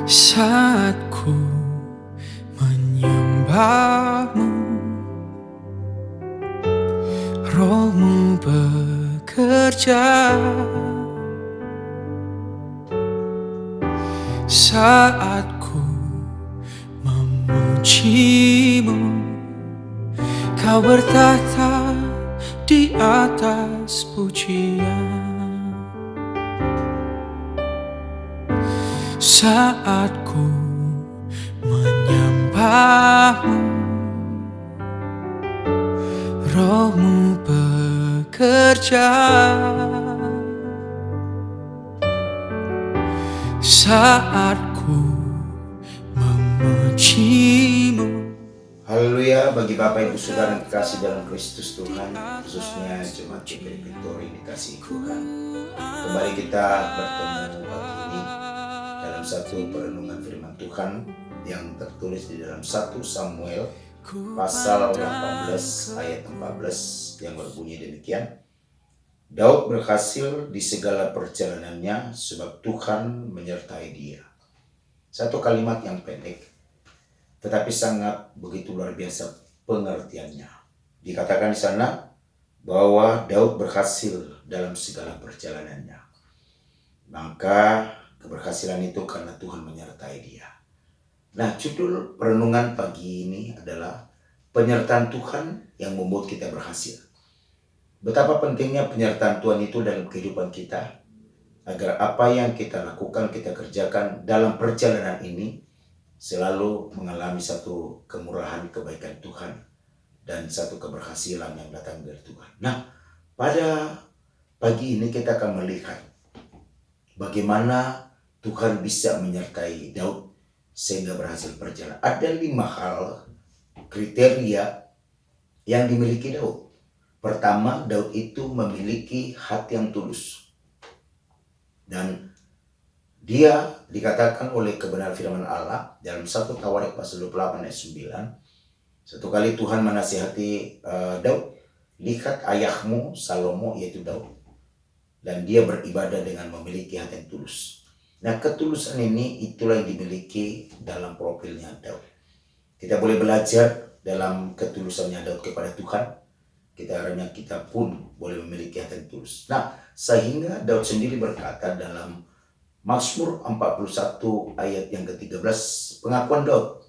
Saat ku menyembahmu, Rohmu bekerja. Saat ku memujimu, Kau bertahta di atas pujian. Saat ku menyembahmu, Rohmu bekerja. Saat ku memujimu. Haleluya bagi Bapak Ibu Saudara yang dikasih dalam Kristus Tuhan, khususnya jemaat GPI Victory dikasih Tuhan. Kembali kita bertemu pagi ini dalam satu perenungan firman Tuhan yang tertulis di dalam 1 Samuel pasal 18 ayat 14 yang berbunyi demikian. Daud berhasil di segala perjalanannya sebab Tuhan menyertai dia. Satu kalimat yang pendek, tetapi sangat begitu luar biasa pengertiannya. Dikatakan di sana bahwa Daud berhasil dalam segala perjalanannya. Maka keberhasilan itu karena Tuhan menyertai dia. Nah, judul perenungan pagi ini adalah penyertaan Tuhan yang membuat kita berhasil. Betapa pentingnya penyertaan Tuhan itu dalam kehidupan kita, agar apa yang kita lakukan, kita kerjakan dalam perjalanan ini selalu mengalami satu kemurahan kebaikan Tuhan dan satu keberhasilan yang datang dari Tuhan. Nah, pada pagi ini kita akan melihat bagaimana Tuhan bisa menyertai Daud sehingga berhasil perjalanan. Ada 5 hal kriteria yang dimiliki Daud. Pertama, Daud itu memiliki hati yang tulus. Dan dia dikatakan oleh kebenaran firman Allah dalam 1 Tawarik pasal 28 ayat 9. Satu kali Tuhan menasihati Daud, lihat ayahmu Salomo yaitu Daud, dan dia beribadah dengan memiliki hati yang tulus. Nah, ketulusan ini itulah yang dimiliki dalam profilnya Daud. Kita boleh belajar dalam ketulusannya Daud kepada Tuhan. Kita pun boleh memiliki hati yang tulus. Nah, sehingga Daud sendiri berkata dalam Mazmur 41 ayat yang ke-13, pengakuan Daud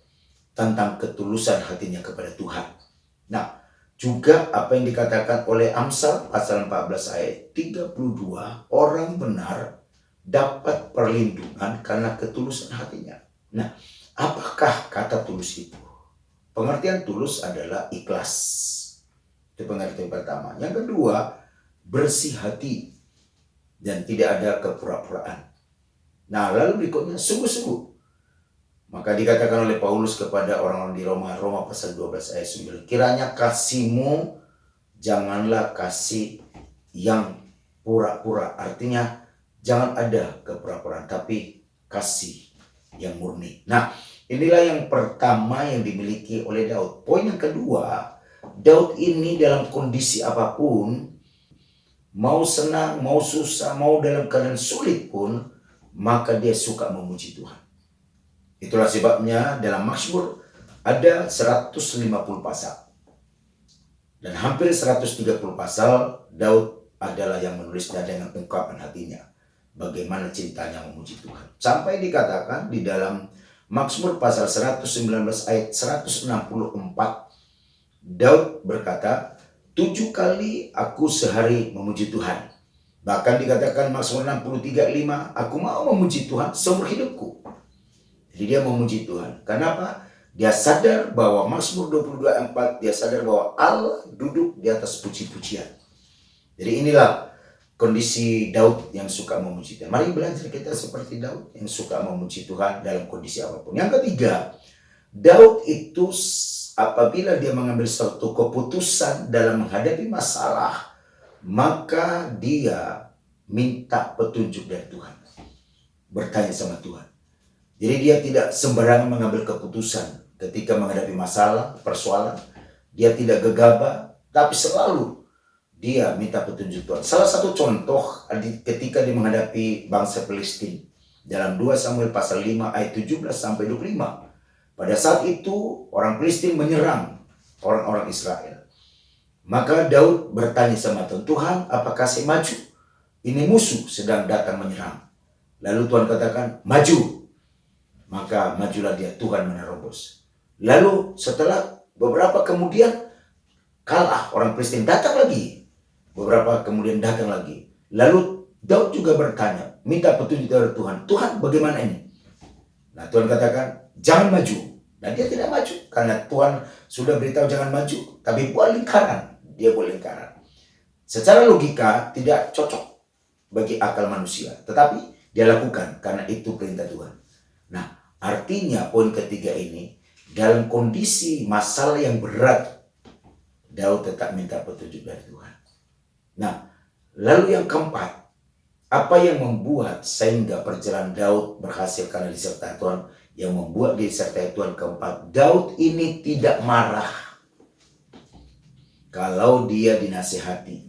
tentang ketulusan hatinya kepada Tuhan. Nah, juga apa yang dikatakan oleh Amsal pasal 14 ayat 32, orang benar dapat perlindungan karena ketulusan hatinya. Nah, apakah kata tulus itu? Pengertian tulus adalah ikhlas. Itu pengertian pertama. Yang kedua, bersih hati dan tidak ada kepura-puraan. Nah, lalu berikutnya sungguh-sungguh. Maka dikatakan oleh Paulus kepada orang-orang di Roma pasal 12 ayat 9, kiranya kasihmu janganlah kasih yang pura-pura. Artinya jangan ada kepura-puraan, tapi kasih yang murni. Nah, inilah yang pertama yang dimiliki oleh Daud. Poin yang kedua, Daud ini dalam kondisi apapun, mau senang, mau susah, mau dalam keadaan sulit pun, maka dia suka memuji Tuhan. Itulah sebabnya dalam Mazmur ada 150 pasal. Dan hampir 130 pasal Daud adalah yang menulisnya dengan ungkapan hatinya. Bagaimana cintanya memuji Tuhan. Sampai dikatakan di dalam Mazmur pasal 119 ayat 164, Daud berkata, 7 kali aku sehari memuji Tuhan. Bahkan dikatakan Mazmur 63:5, aku mau memuji Tuhan seumur hidupku. Jadi dia memuji Tuhan. Kenapa? Dia sadar bahwa Mazmur 22:4, dia sadar bahwa Allah duduk di atas puji-pujian. Jadi inilah kondisi Daud yang suka memuji Tuhan. Mari belajar kita seperti Daud yang suka memuji Tuhan dalam kondisi apapun. Yang ketiga, Daud itu apabila dia mengambil suatu keputusan dalam menghadapi masalah, maka dia minta petunjuk dari Tuhan. Bertanya sama Tuhan. Jadi dia tidak sembarangan mengambil keputusan ketika menghadapi masalah, persoalan. Dia tidak gegabah, tapi selalu dia minta petunjuk Tuhan. Salah satu contoh ketika dia menghadapi bangsa Palestina dalam 2 Samuel pasal 5 ayat 17 sampai 25. Pada saat itu orang Filistin menyerang orang-orang Israel. Maka Daud bertanya sama Tuhan, Tuhan, apakah saya maju? Ini musuh sedang datang menyerang. Lalu Tuhan katakan, maju. Maka majulah dia, Tuhan menerobos. Lalu setelah beberapa kemudian kalah, orang Filistin datang lagi. Beberapa kemudian datang lagi. Lalu Daud juga bertanya, minta petunjuk dari Tuhan. Tuhan, bagaimana ini? Nah, Tuhan katakan, jangan maju. Dan dia tidak maju. Karena Tuhan sudah beritahu jangan maju. Tapi buat lingkaran. Dia buat lingkaran. Secara logika tidak cocok bagi akal manusia. Tetapi dia lakukan karena itu perintah Tuhan. Nah, artinya poin ketiga ini, dalam kondisi masalah yang berat, Daud tetap minta petunjuk dari Tuhan. Nah, lalu yang keempat, apa yang membuat sehingga perjalanan Daud berhasil karena disertai Tuhan? Yang membuat dia disertai Tuhan keempat, Daud ini tidak marah kalau dia dinasihati,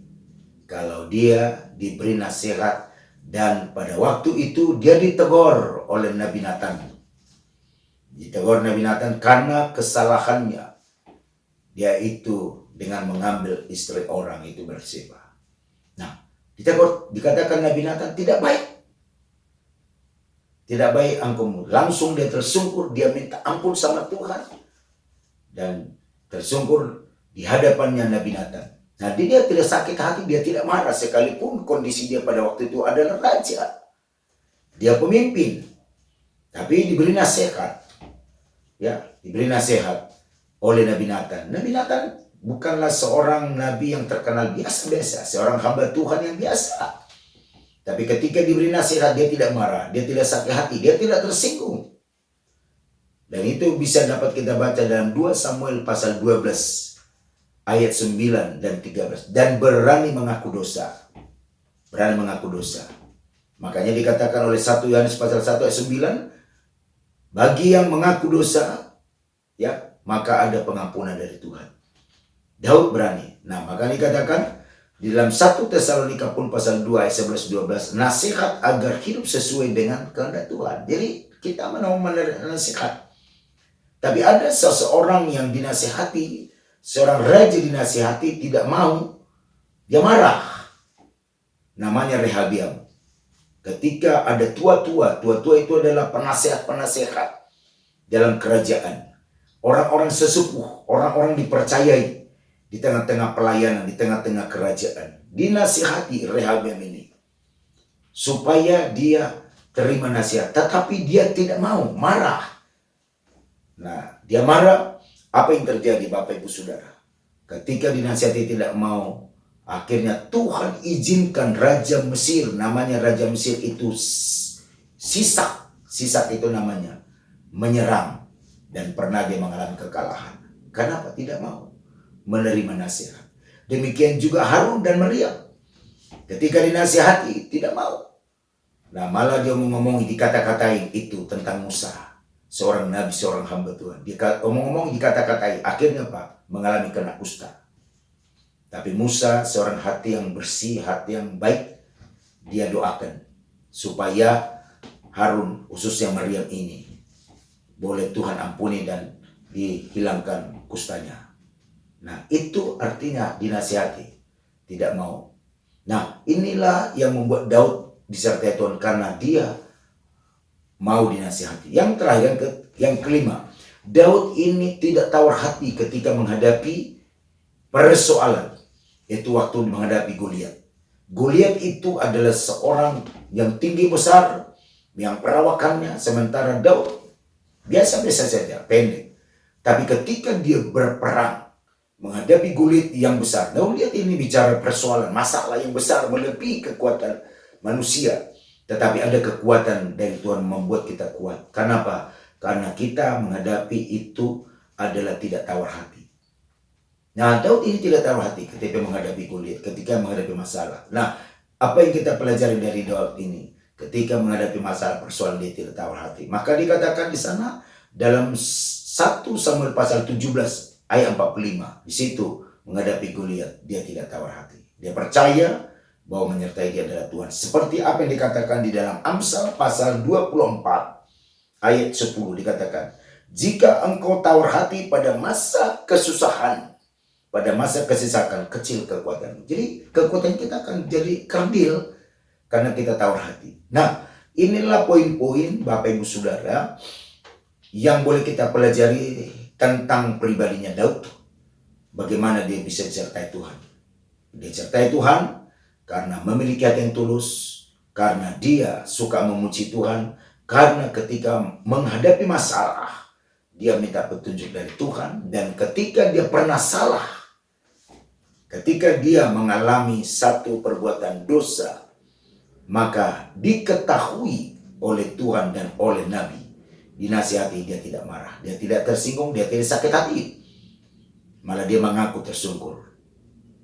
kalau dia diberi nasihat, dan pada waktu itu dia ditegur oleh Nabi Nathan. Ditegur Nabi Nathan karena kesalahannya. Dia itu dengan mengambil istri orang itu Batseba. Nah, ditegur, dikatakan Nabi Nathan tidak baik. Tidak baik engkau. Langsung dia tersungkur, dia minta ampun sama Tuhan. Dan tersungkur di hadapannya Nabi Nathan. Nah, dia tidak sakit hati, dia tidak marah. Sekalipun kondisi dia pada waktu itu adalah raja. Dia pemimpin. Tapi diberi nasihat. Ya, diberi nasihat oleh Nabi Nathan. Nabi Nathan bukanlah seorang nabi yang terkenal biasa-biasa. Seorang hamba Tuhan yang biasa. Tapi ketika diberi nasihat, dia tidak marah. Dia tidak sakit hati. Dia tidak tersinggung. Dan itu bisa dapat kita baca dalam 2 Samuel pasal 12. Ayat 9 dan 13. Dan berani mengaku dosa. Berani mengaku dosa. Makanya dikatakan oleh 1 Yohanes pasal 1 ayat 9. Bagi yang mengaku dosa, ya, maka ada pengampunan dari Tuhan. Daud berani. Nah, maka dikatakan di dalam 1 Tesalonika pun pasal 2 ayat 11-12. Nasihat agar hidup sesuai dengan kehendak Tuhan. Jadi kita mau menerima nasihat. Tapi ada seseorang yang dinasihati, seorang raja dinasihati tidak mau, dia marah. Namanya Rehabiam. Ketika ada tua-tua itu adalah penasihat-penasihat dalam kerajaan. Orang-orang sesepuh, orang-orang dipercayai di tengah-tengah pelayanan, di tengah-tengah kerajaan. Dinasihati Rehabiam ini supaya dia terima nasihat. Tetapi dia tidak mau, marah. Nah, dia marah. Apa yang terjadi Bapak Ibu Saudara? Ketika dinasihati tidak mau, akhirnya Tuhan izinkan Raja Mesir, namanya Raja Mesir itu Sisak. Sisak itu namanya, menyerang. Dan pernah dia mengalami kekalahan. Kenapa? Tidak mau menerima nasihat. Demikian juga Harun dan Maryam. Ketika dinasihati, tidak mau. Nah, malah dia ngomong dikata-katain itu tentang Musa. Seorang nabi, seorang hamba Tuhan. Dia ngomong dikata-katai. Akhirnya apa? Mengalami kena kusta. Tapi Musa, seorang hati yang bersih, hati yang baik, dia doakan supaya Harun, khususnya Maryam ini, boleh Tuhan ampuni dan dihilangkan kustanya. Nah, itu artinya dinasihati, tidak mau. Nah, inilah yang membuat Daud disertai Tuhan karena dia mau dinasihati. Yang terakhir, yang kelima, Daud ini tidak tawar hati ketika menghadapi persoalan. Itu waktu menghadapi Goliat. Goliat itu adalah seorang yang tinggi besar, yang perawakannya, sementara Daud biasa-biasa saja, pendek. Tapi ketika dia berperang menghadapi Goliat yang besar, Daud lihat ini bicara persoalan, masalah yang besar melebihi kekuatan manusia. Tetapi ada kekuatan dari Tuhan membuat kita kuat. Kenapa? Karena kita menghadapi itu adalah tidak tawar hati. Nah, Daud ini tidak tawar hati ketika menghadapi Goliat, ketika menghadapi masalah. Nah, apa yang kita pelajari dari Daud ini? Ketika menghadapi masalah persoalan dia tidak tawar hati. Maka dikatakan di sana dalam 1 Samuel pasal 17 ayat 45. Di situ menghadapi Goliat dia tidak tawar hati. Dia percaya bahwa menyertai dia adalah Tuhan. Seperti apa yang dikatakan di dalam Amsal pasal 24 ayat 10 dikatakan, jika engkau tawar hati pada masa kesusahan, pada masa kesesakan, kecil kekuatan. Jadi kekuatan kita akan jadi kerdil karena kita tawar hati. Nah, inilah poin-poin Bapak Ibu Saudara yang boleh kita pelajari tentang pribadinya Daud. Bagaimana dia bisa disertai Tuhan. Dia disertai Tuhan karena memiliki hati yang tulus, karena dia suka memuji Tuhan, karena ketika menghadapi masalah, dia minta petunjuk dari Tuhan, dan ketika dia pernah salah, ketika dia mengalami satu perbuatan dosa, maka diketahui oleh Tuhan dan oleh Nabi. Dinasihati, dia tidak marah, dia tidak tersinggung, dia tidak sakit hati. Malah dia mengaku tersungkur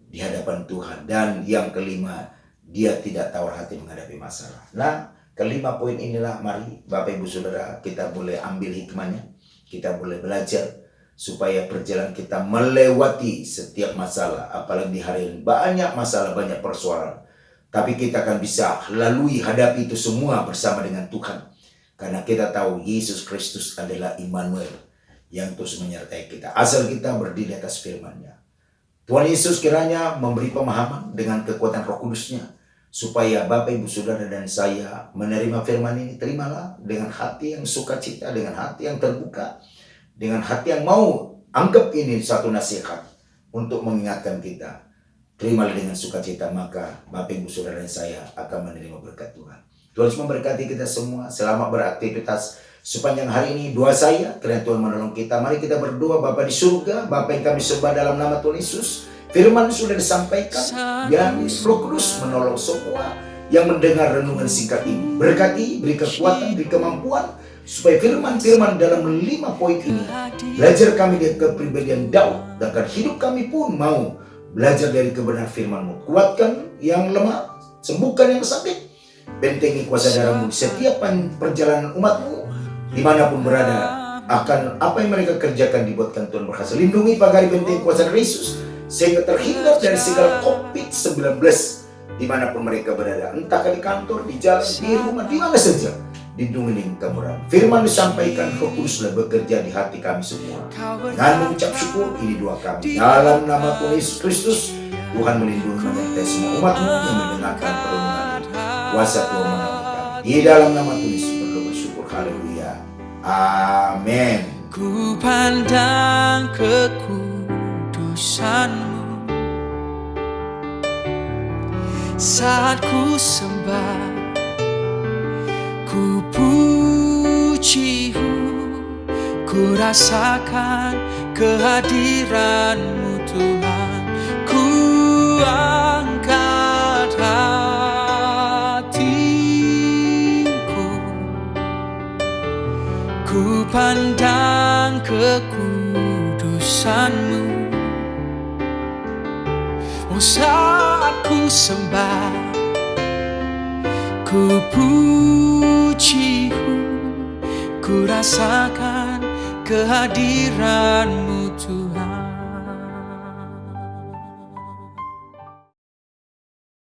di hadapan Tuhan. Dan yang kelima, dia tidak tawar hati menghadapi masalah. Nah, kelima poin inilah mari Bapak Ibu Saudara kita boleh ambil hikmahnya. Kita boleh belajar supaya perjalanan kita melewati setiap masalah. Apalagi di hari ini banyak masalah, banyak persoalan. Tapi kita akan bisa lalui, hadapi itu semua bersama dengan Tuhan. Karena kita tahu Yesus Kristus adalah Immanuel yang terus menyertai kita. Asal kita berdiri atas firman-Nya. Tuhan Yesus kiranya memberi pemahaman dengan kekuatan Roh Kudus-Nya. Supaya Bapak Ibu Saudara dan saya menerima firman ini. Terimalah dengan hati yang sukacita, dengan hati yang terbuka, dengan hati yang mau anggap ini satu nasihat untuk mengingatkan kita. Terimalah dengan sukacita, maka Bapak Ibu Saudara dan saya akan menerima berkat Tuhan. Tuhan memberkati kita semua. Selamat beraktivitas sepanjang hari ini. Doa saya, kiranya Tuhan menolong kita. Mari kita berdoa. Bapa di surga, Bapa yang kami sembah dalam nama Tuhan Yesus. Firman sudah disampaikan, dan Roh Kudus menolong semua yang mendengar renungan singkat ini. Berkati, beri kekuatan, beri kemampuan, supaya firman-firman dalam 5 poin ini belajar kami dari kepribadian Daud, dan hidup kami pun mau belajar dari kebenaran firman-Mu. Kuatkan yang lemah, sembuhkan yang sakit, bentengi kuasa darah-Mu di setiap perjalanan umat-Mu, dimanapun berada, akan apa yang mereka kerjakan dibuatkan Tuhan berhasil. Lindungi, pagari, bentengi kuasa darah Yesus, sehingga terhindar dari segala COVID-19 dimanapun mereka berada, entah di kantor, di jalan, di rumah, di mana saja. Lindungi dengan kemurahan. Firman disampaikan, Roh Kuduslah bekerja di hati kami semua. Dengan mengucap syukur, ini doa kami dalam nama Tuhan Yesus Kristus. Tuhan melindungi menyertai semua umat-Mu yang mendengarkan perlindungan kuasa Tuhan menolong kami. Di dalam nama Tuhan Yesus berdoa bersyukur. Haleluya. Amin. Ku pandang kekudusan-Mu saat ku sembah, ku puji-Mu, ku rasakan kehadiran-Mu Tuhan. Ku angkat hatiku, ku pandang kekudusan-Mu. Oh, saat ku sembah, ku puji-Mu, ku rasakan kehadiran-Mu Tuhan.